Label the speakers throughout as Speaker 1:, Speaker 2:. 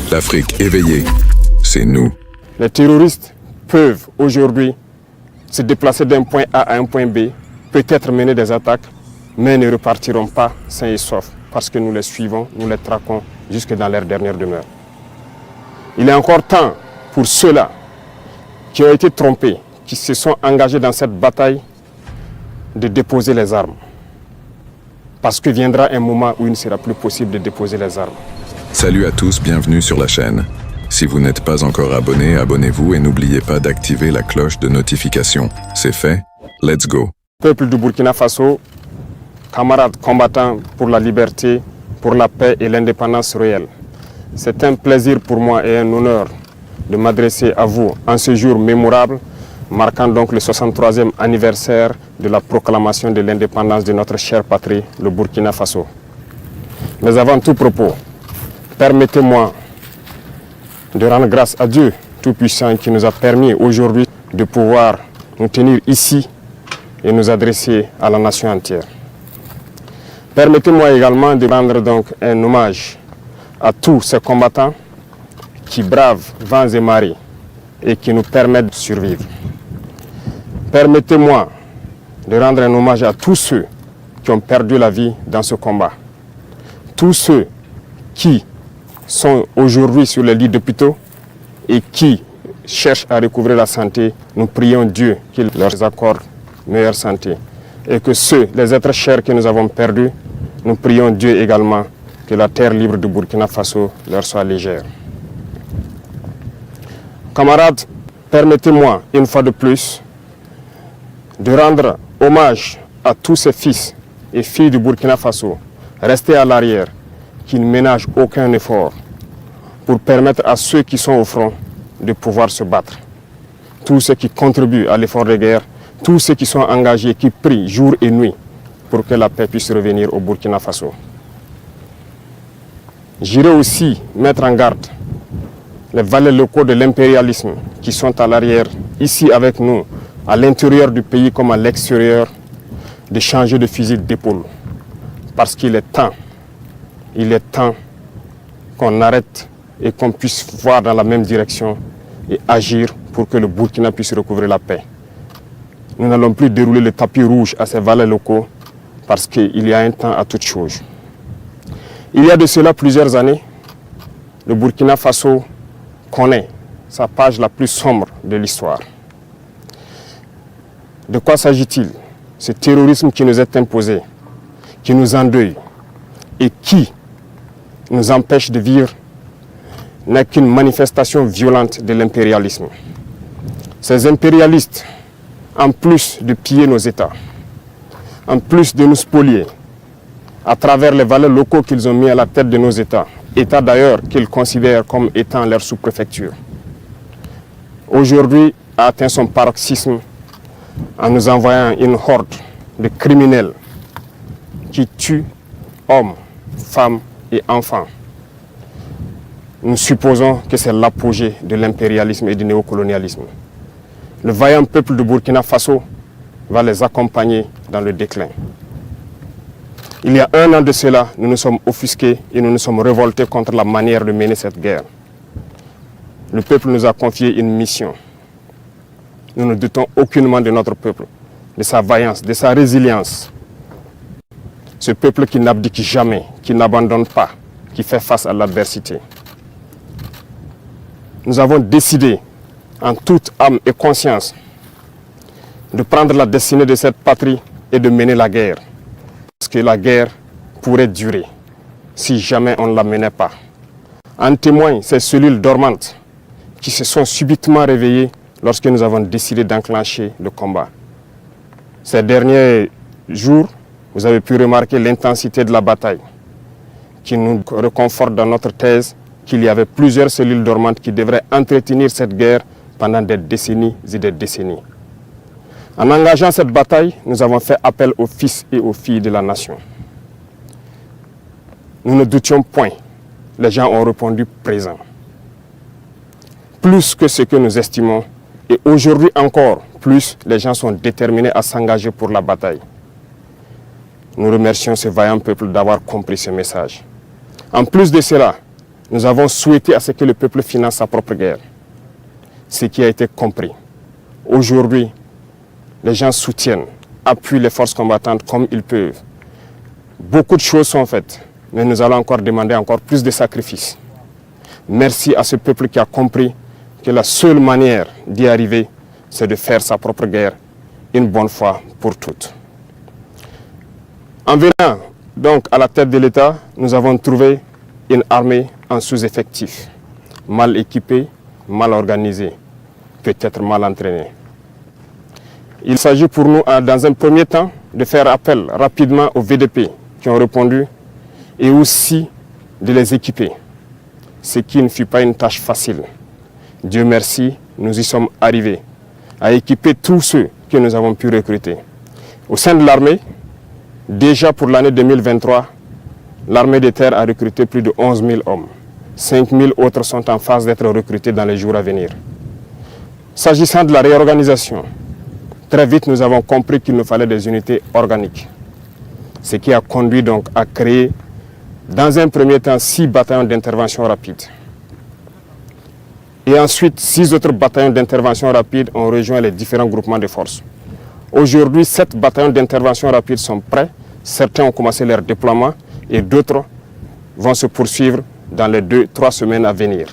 Speaker 1: L'Afrique éveillée, c'est nous.
Speaker 2: Les terroristes peuvent aujourd'hui se déplacer d'un point A à un point B, peut-être mener des attaques, mais ne repartiront pas sains et saufs parce que nous les suivons, nous les traquons jusque dans leur dernière demeure. Il est encore temps pour ceux-là qui ont été trompés, qui se sont engagés dans cette bataille, de déposer les armes. Parce que viendra un moment où il ne sera plus possible de déposer les armes.
Speaker 1: Salut à tous, bienvenue sur la chaîne. Si vous n'êtes pas encore abonné, abonnez-vous et n'oubliez pas d'activer la cloche de notification. C'est fait, let's go.
Speaker 2: Peuple du Burkina Faso, camarades combattants pour la liberté, pour la paix et l'indépendance réelle. C'est un plaisir pour moi et un honneur de m'adresser à vous en ce jour mémorable, marquant donc le 63e anniversaire de la proclamation de l'indépendance de notre chère patrie, le Burkina Faso. Mais avant tout propos, permettez-moi de rendre grâce à Dieu Tout-Puissant qui nous a permis aujourd'hui de pouvoir nous tenir ici et nous adresser à la nation entière. Permettez-moi également de rendre donc un hommage à tous ces combattants qui bravent vents et marées et qui nous permettent de survivre. Permettez-moi de rendre un hommage à tous ceux qui ont perdu la vie dans ce combat. Tous ceux qui sont aujourd'hui sur les lits d'hôpitaux et qui cherchent à recouvrer la santé, nous prions Dieu qu'il leur accorde meilleure santé. Et que ceux, les êtres chers que nous avons perdus, nous prions Dieu également que la terre libre du Burkina Faso leur soit légère. Camarades, permettez-moi une fois de plus de rendre hommage à tous ces fils et filles du Burkina Faso restés à l'arrière, qui ne ménagent aucun effort pour permettre à ceux qui sont au front de pouvoir se battre. Tous ceux qui contribuent à l'effort de guerre, tous ceux qui sont engagés, qui prient jour et nuit pour que la paix puisse revenir au Burkina Faso. J'irai aussi mettre en garde les valets locaux de l'impérialisme qui sont à l'arrière, ici avec nous, à l'intérieur du pays comme à l'extérieur, de changer de fusil d'épaule. Parce qu'il est temps qu'on arrête et qu'on puisse voir dans la même direction et agir pour que le Burkina puisse recouvrer la paix. Nous n'allons plus dérouler le tapis rouge à ces valets locaux parce qu'il y a un temps à toute chose. Il y a de cela plusieurs années, le Burkina Faso connaît sa page la plus sombre de l'histoire. De quoi s'agit-il? Ce terrorisme qui nous est imposé, qui nous endeuille et qui nous empêche de vivre n'est qu'une manifestation violente de l'impérialisme. Ces impérialistes, en plus de piller nos États, en plus de nous spolier, à travers les valeurs locaux qu'ils ont mis à la tête de nos États, États d'ailleurs qu'ils considèrent comme étant leur sous-préfecture, aujourd'hui a atteint son paroxysme en nous envoyant une horde de criminels qui tuent hommes, femmes et enfants. Nous supposons que c'est l'apogée de l'impérialisme et du néocolonialisme. Le vaillant peuple de Burkina Faso va les accompagner dans le déclin. Il y a un an de cela, nous nous sommes offusqués et nous nous sommes révoltés contre la manière de mener cette guerre. Le peuple nous a confié une mission. Nous ne doutons aucunement de notre peuple, de sa vaillance, de sa résilience. Ce peuple qui n'abdique jamais, qui n'abandonne pas, qui fait face à l'adversité. Nous avons décidé, en toute âme et conscience, de prendre la destinée de cette patrie et de mener la guerre. Parce que la guerre pourrait durer si jamais on ne la menait pas. En témoignent ces cellules dormantes qui se sont subitement réveillées lorsque nous avons décidé d'enclencher le combat. Ces derniers jours, vous avez pu remarquer l'intensité de la bataille qui nous reconforte dans notre thèse qu'il y avait plusieurs cellules dormantes qui devraient entretenir cette guerre pendant des décennies et des décennies. En engageant cette bataille, nous avons fait appel aux fils et aux filles de la nation. Nous ne doutions point. Les gens ont répondu présent. Plus que ce que nous estimons, et aujourd'hui encore plus, les gens sont déterminés à s'engager pour la bataille. Nous remercions ce vaillant peuple d'avoir compris ce message. En plus de cela, nous avons souhaité à ce que le peuple finance sa propre guerre, ce qui a été compris. Aujourd'hui, les gens soutiennent, appuient les forces combattantes comme ils peuvent. Beaucoup de choses sont faites, mais nous allons encore demander encore plus de sacrifices. Merci à ce peuple qui a compris que la seule manière d'y arriver, c'est de faire sa propre guerre une bonne fois pour toutes. En venant donc à la tête de l'État, nous avons trouvé une armée en sous-effectif, mal équipée, mal organisée, peut-être mal entraînée. Il s'agit pour nous, dans un premier temps, de faire appel rapidement aux VDP qui ont répondu et aussi de les équiper, ce qui ne fut pas une tâche facile. Dieu merci, nous y sommes arrivés à équiper tous ceux que nous avons pu recruter. Au sein de l'armée, déjà pour l'année 2023, l'armée de terre a recruté plus de 11 000 hommes. 5 000 autres sont en phase d'être recrutés dans les jours à venir. S'agissant de la réorganisation, très vite nous avons compris qu'il nous fallait des unités organiques. Ce qui a conduit donc à créer, dans un premier temps, 6 bataillons d'intervention rapide. Et ensuite, 6 autres bataillons d'intervention rapide ont rejoint les différents groupements de forces. Aujourd'hui, 7 bataillons d'intervention rapide sont prêts. Certains ont commencé leur déploiement et d'autres vont se poursuivre dans les 2-3 semaines à venir.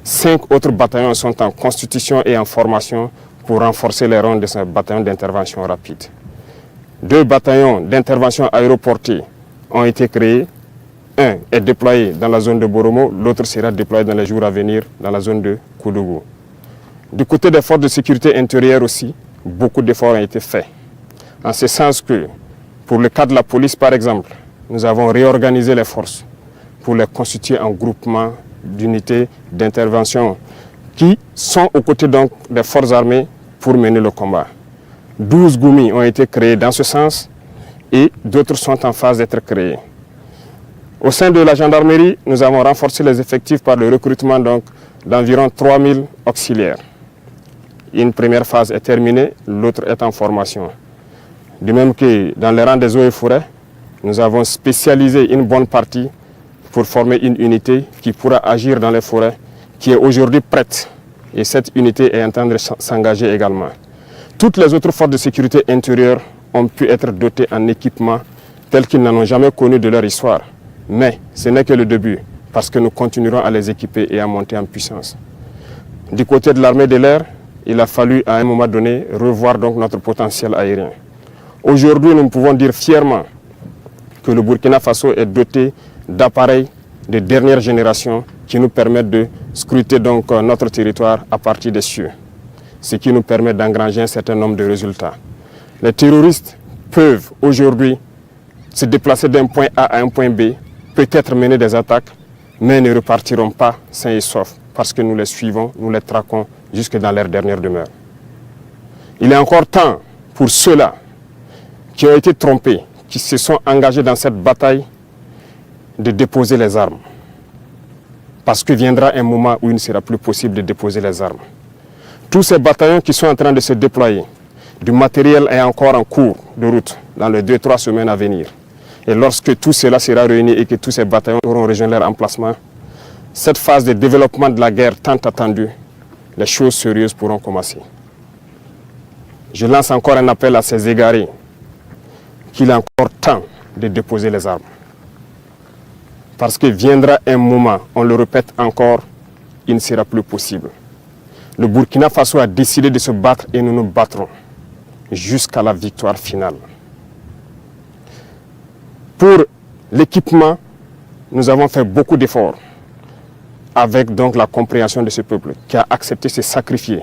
Speaker 2: 5 autres bataillons sont en constitution et en formation pour renforcer les rangs de ce bataillon d'intervention rapide. 2 bataillons d'intervention aéroportée ont été créés. Un est déployé dans la zone de Boromo, l'autre sera déployé dans les jours à venir dans la zone de Koudougou. Du côté des forces de sécurité intérieure aussi, beaucoup d'efforts ont été faits. En ce sens que, pour le cas de la police par exemple, nous avons réorganisé les forces pour les constituer en groupements d'unités d'intervention qui sont aux côtés donc des forces armées pour mener le combat. 12 GOUMI ont été créés dans ce sens et d'autres sont en phase d'être créés. Au sein de la gendarmerie, nous avons renforcé les effectifs par le recrutement d'environ 3 000 auxiliaires. Une première phase est terminée, l'autre est en formation. De même que dans les rangs des eaux et forêts, nous avons spécialisé une bonne partie pour former une unité qui pourra agir dans les forêts, qui est aujourd'hui prête. Et cette unité est en train de s'engager également. Toutes les autres forces de sécurité intérieure ont pu être dotées en équipement tels qu'ils n'en ont jamais connu de leur histoire. Mais ce n'est que le début, parce que nous continuerons à les équiper et à monter en puissance. Du côté de l'armée de l'air, il a fallu à un moment donné revoir donc notre potentiel aérien. Aujourd'hui, nous pouvons dire fièrement que le Burkina Faso est doté d'appareils de dernière génération qui nous permettent de scruter donc notre territoire à partir des cieux, ce qui nous permet d'engranger un certain nombre de résultats. Les terroristes peuvent aujourd'hui se déplacer d'un point A à un point B, peut-être mener des attaques, mais ne repartiront pas sains et saufs parce que nous les suivons, nous les traquons jusque dans leur dernière demeure. Il est encore temps pour ceux-là qui ont été trompés, qui se sont engagés dans cette bataille, de déposer les armes. Parce que viendra un moment où il ne sera plus possible de déposer les armes. Tous ces bataillons qui sont en train de se déployer, du matériel est encore en cours de route dans les 2-3 semaines à venir. Et lorsque tout cela sera réuni et que tous ces bataillons auront rejoint leur emplacement, cette phase de développement de la guerre tant attendue, les choses sérieuses pourront commencer. Je lance encore un appel à ces égarés qu'il est encore temps de déposer les armes. Parce que viendra un moment, on le répète encore, il ne sera plus possible. Le Burkina Faso a décidé de se battre et nous nous battrons jusqu'à la victoire finale. Pour l'équipement, nous avons fait beaucoup d'efforts avec donc la compréhension de ce peuple qui a accepté de se sacrifier.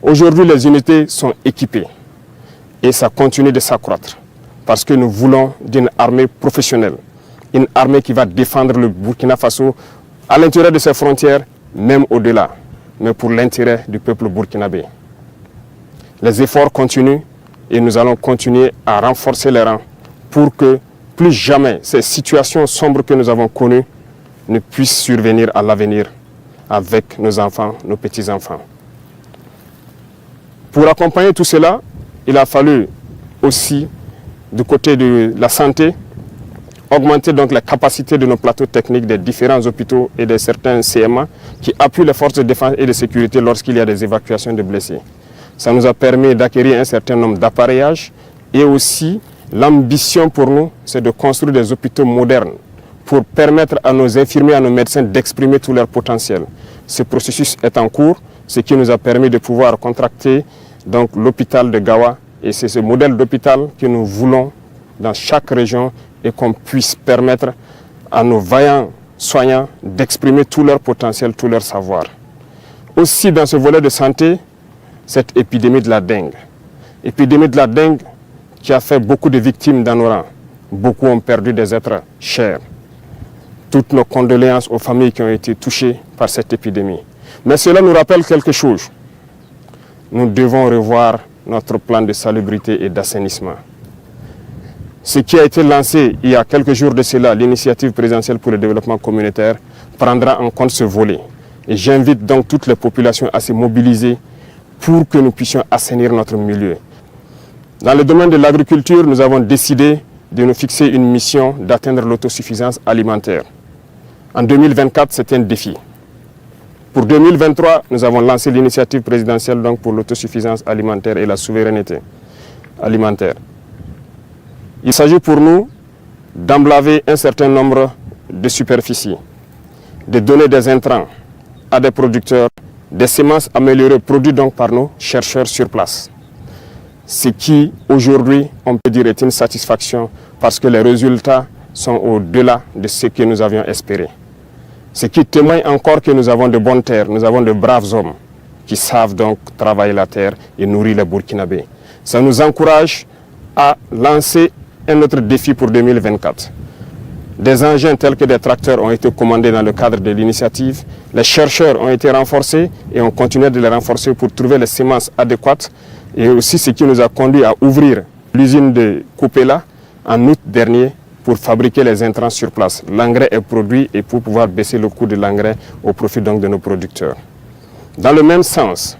Speaker 2: Aujourd'hui, les unités sont équipées et ça continue de s'accroître parce que nous voulons d'une armée professionnelle, une armée qui va défendre le Burkina Faso à l'intérieur de ses frontières, même au-delà, mais pour l'intérêt du peuple burkinabé. Les efforts continuent et nous allons continuer à renforcer les rangs pour que plus jamais ces situations sombres que nous avons connues ne puissent survenir à l'avenir avec nos enfants, nos petits-enfants. Pour accompagner tout cela, il a fallu aussi, du côté de la santé, augmenter donc les capacités de nos plateaux techniques des différents hôpitaux et de certains CMA qui appuient les forces de défense et de sécurité lorsqu'il y a des évacuations de blessés. Ça nous a permis d'acquérir un certain nombre d'appareillages et aussi l'ambition pour nous, c'est de construire des hôpitaux modernes pour permettre à nos infirmiers, à nos médecins d'exprimer tout leur potentiel. Ce processus est en cours, ce qui nous a permis de pouvoir contracter donc l'hôpital de Gawa, et c'est ce modèle d'hôpital que nous voulons dans chaque région et qu'on puisse permettre à nos vaillants soignants d'exprimer tout leur potentiel, tout leur savoir. Aussi dans ce volet de santé, cette épidémie de la dengue. Épidémie de la dengue qui a fait beaucoup de victimes dans nos rangs. Beaucoup ont perdu des êtres chers. Toutes nos condoléances aux familles qui ont été touchées par cette épidémie. Mais cela nous rappelle quelque chose. Nous devons revoir notre plan de salubrité et d'assainissement. Ce qui a été lancé il y a quelques jours de cela, l'initiative présidentielle pour le développement communautaire, prendra en compte ce volet. Et j'invite donc toutes les populations à se mobiliser pour que nous puissions assainir notre milieu. Dans le domaine de l'agriculture, nous avons décidé de nous fixer une mission d'atteindre l'autosuffisance alimentaire. En 2024, c'est un défi. Pour 2023, nous avons lancé l'initiative présidentielle donc, pour l'autosuffisance alimentaire et la souveraineté alimentaire. Il s'agit pour nous d'emblaver un certain nombre de superficies, de donner des intrants à des producteurs, des semences améliorées produites donc par nos chercheurs sur place. Ce qui, aujourd'hui, on peut dire est une satisfaction parce que les résultats sont au-delà de ce que nous avions espéré. Ce qui témoigne encore que nous avons de bonnes terres, nous avons de braves hommes qui savent donc travailler la terre et nourrir les Burkinabés. Ça nous encourage à lancer un autre défi pour 2024. Des engins tels que des tracteurs ont été commandés dans le cadre de l'initiative. Les chercheurs ont été renforcés et on continue de les renforcer pour trouver les semences adéquates. Et aussi ce qui nous a conduit à ouvrir l'usine de Koupela en août dernier pour fabriquer les intrants sur place. L'engrais est produit et pour pouvoir baisser le coût de l'engrais au profit donc de nos producteurs. Dans le même sens,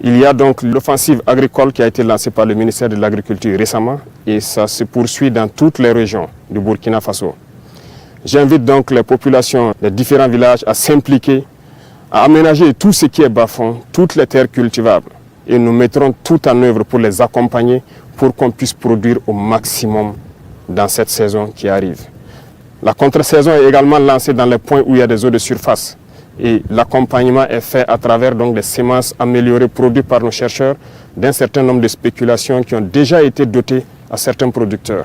Speaker 2: il y a donc l'offensive agricole qui a été lancée par le ministère de l'Agriculture récemment et ça se poursuit dans toutes les régions du Burkina Faso. J'invite donc les populations des différents villages à s'impliquer, à aménager tout ce qui est bas-fond, toutes les terres cultivables. Et nous mettrons tout en œuvre pour les accompagner pour qu'on puisse produire au maximum dans cette saison qui arrive. La contre-saison est également lancée dans les points où il y a des eaux de surface. Et l'accompagnement est fait à travers donc des semences améliorées produites par nos chercheurs d'un certain nombre de spéculations qui ont déjà été dotées à certains producteurs.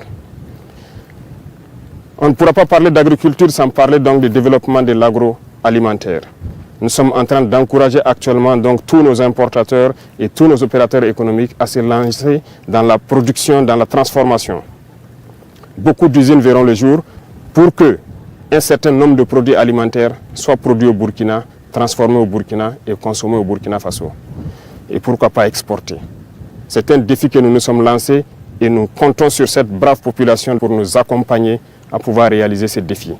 Speaker 2: On ne pourra pas parler d'agriculture sans parler donc du développement de l'agroalimentaire. Nous sommes en train d'encourager actuellement donc tous nos importateurs et tous nos opérateurs économiques à se lancer dans la production, dans la transformation. Beaucoup d'usines verront le jour pour que un certain nombre de produits alimentaires soient produits au Burkina, transformés au Burkina et consommés au Burkina Faso. Et pourquoi pas exporter. C'est un défi que nous nous sommes lancés et nous comptons sur cette brave population pour nous accompagner à pouvoir réaliser ces défis.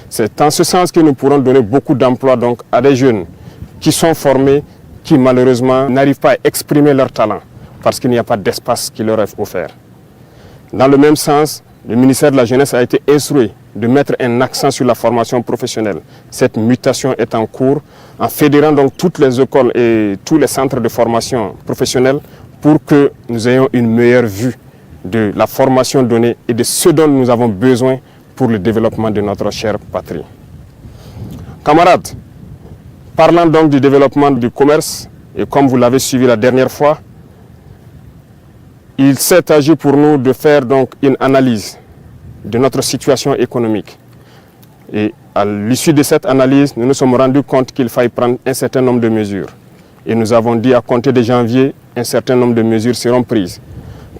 Speaker 2: C'est en ce sens que nous pourrons donner beaucoup d'emplois donc à des jeunes qui sont formés, qui malheureusement n'arrivent pas à exprimer leur talent parce qu'il n'y a pas d'espace qui leur est offert. Dans le même sens, le ministère de la Jeunesse a été instruit de mettre un accent sur la formation professionnelle. Cette mutation est en cours en fédérant donc toutes les écoles et tous les centres de formation professionnelle pour que nous ayons une meilleure vue de la formation donnée et de ce dont nous avons besoin pour le développement de notre chère patrie. Camarades, parlant donc du développement du commerce, et comme vous l'avez suivi la dernière fois, il s'est agi pour nous de faire donc une analyse de notre situation économique. Et à l'issue de cette analyse, nous nous sommes rendus compte qu'il fallait prendre un certain nombre de mesures. Et nous avons dit à compter de janvier, un certain nombre de mesures seront prises.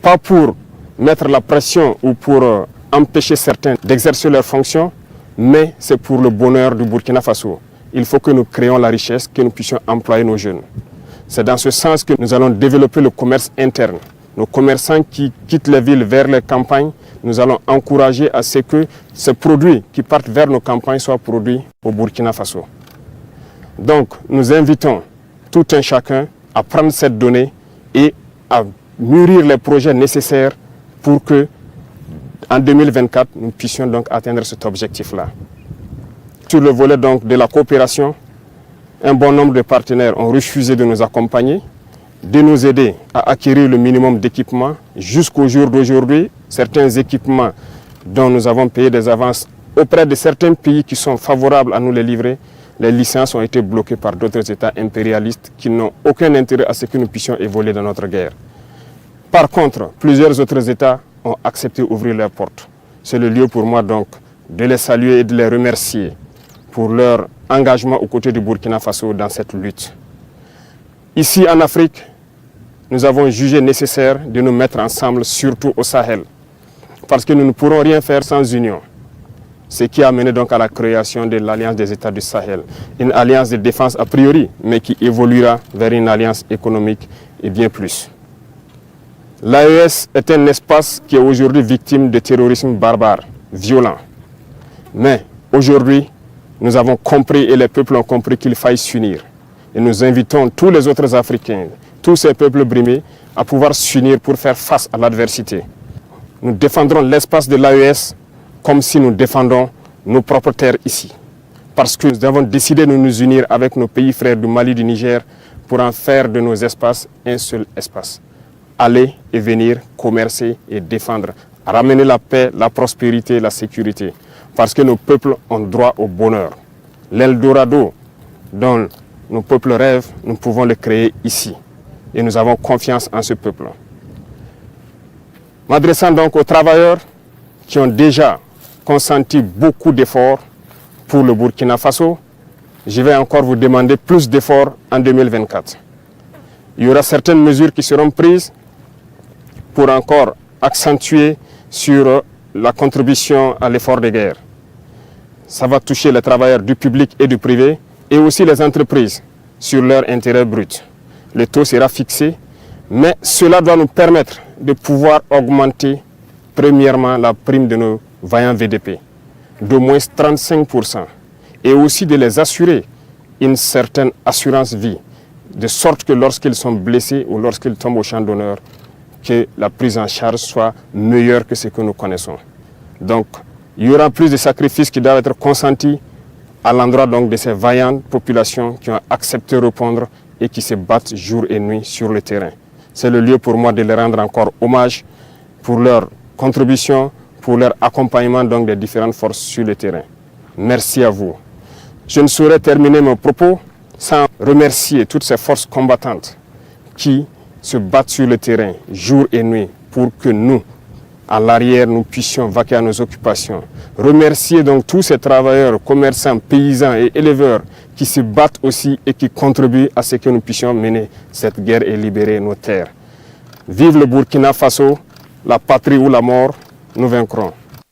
Speaker 2: Pas pour mettre la pression ou pour empêcher certains d'exercer leurs fonctions, mais c'est pour le bonheur du Burkina Faso. Il faut que nous créions la richesse, que nous puissions employer nos jeunes. C'est dans ce sens que nous allons développer le commerce interne. Nos commerçants qui quittent les villes vers les campagnes, nous allons encourager à ce que ces produits qui partent vers nos campagnes soient produits au Burkina Faso. Donc, nous invitons tout un chacun à prendre cette donnée et à mûrir les projets nécessaires pour que, en 2024, nous puissions donc atteindre cet objectif-là. Sur le volet donc de la coopération, un bon nombre de partenaires ont refusé de nous accompagner, de nous aider à acquérir le minimum d'équipements. Jusqu'au jour d'aujourd'hui, certains équipements dont nous avons payé des avances auprès de certains pays qui sont favorables à nous les livrer, les licences ont été bloquées par d'autres États impérialistes qui n'ont aucun intérêt à ce que nous puissions évoluer dans notre guerre. Par contre, plusieurs autres États ont accepté d'ouvrir leurs portes. C'est le lieu pour moi donc de les saluer et de les remercier pour leur engagement aux côtés du Burkina Faso dans cette lutte. Ici en Afrique, nous avons jugé nécessaire de nous mettre ensemble, surtout au Sahel, parce que nous ne pourrons rien faire sans union. Ce qui a mené donc à la création de l'Alliance des États du Sahel, une alliance de défense a priori, mais qui évoluera vers une alliance économique et bien plus. L'AES est un espace qui est aujourd'hui victime de terrorisme barbare, violent. Mais aujourd'hui, nous avons compris et les peuples ont compris qu'il faille s'unir. Et nous invitons tous les autres Africains, tous ces peuples brimés, à pouvoir s'unir pour faire face à l'adversité. Nous défendrons l'espace de l'AES comme si nous défendons nos propres terres ici. Parce que nous avons décidé de nous unir avec nos pays frères du Mali, du Niger, pour en faire de nos espaces un seul espace. Aller et venir, commercer et défendre, ramener la paix, la prospérité, la sécurité. Parce que nos peuples ont droit au bonheur. L'Eldorado dont nos peuples rêvent, nous pouvons le créer ici. Et nous avons confiance en ce peuple. M'adressant donc aux travailleurs qui ont déjà consenti beaucoup d'efforts pour le Burkina Faso, je vais encore vous demander plus d'efforts en 2024. Il y aura certaines mesures qui seront prises pour encore accentuer sur la contribution à l'effort de guerre. Ça va toucher les travailleurs du public et du privé et aussi les entreprises sur leur intérêt brut. Le taux sera fixé, mais cela doit nous permettre de pouvoir augmenter premièrement la prime de nos vaillants VDP d'au moins 35% et aussi de les assurer une certaine assurance vie, de sorte que lorsqu'ils sont blessés ou lorsqu'ils tombent au champ d'honneur, que la prise en charge soit meilleure que ce que nous connaissons. Donc, il y aura plus de sacrifices qui doivent être consentis à l'endroit donc de ces vaillantes populations qui ont accepté de répondre et qui se battent jour et nuit sur le terrain. C'est le lieu pour moi de les rendre encore hommage pour leur contribution, pour leur accompagnement donc des différentes forces sur le terrain. Merci à vous. Je ne saurais terminer mon propos sans remercier toutes ces forces combattantes qui se battent sur le terrain jour et nuit pour que nous, à l'arrière, nous puissions vaquer à nos occupations. Remercier donc tous ces travailleurs, commerçants, paysans et éleveurs qui se battent aussi et qui contribuent à ce que nous puissions mener cette guerre et libérer nos terres. Vive le Burkina Faso, la patrie ou la mort, nous vaincrons.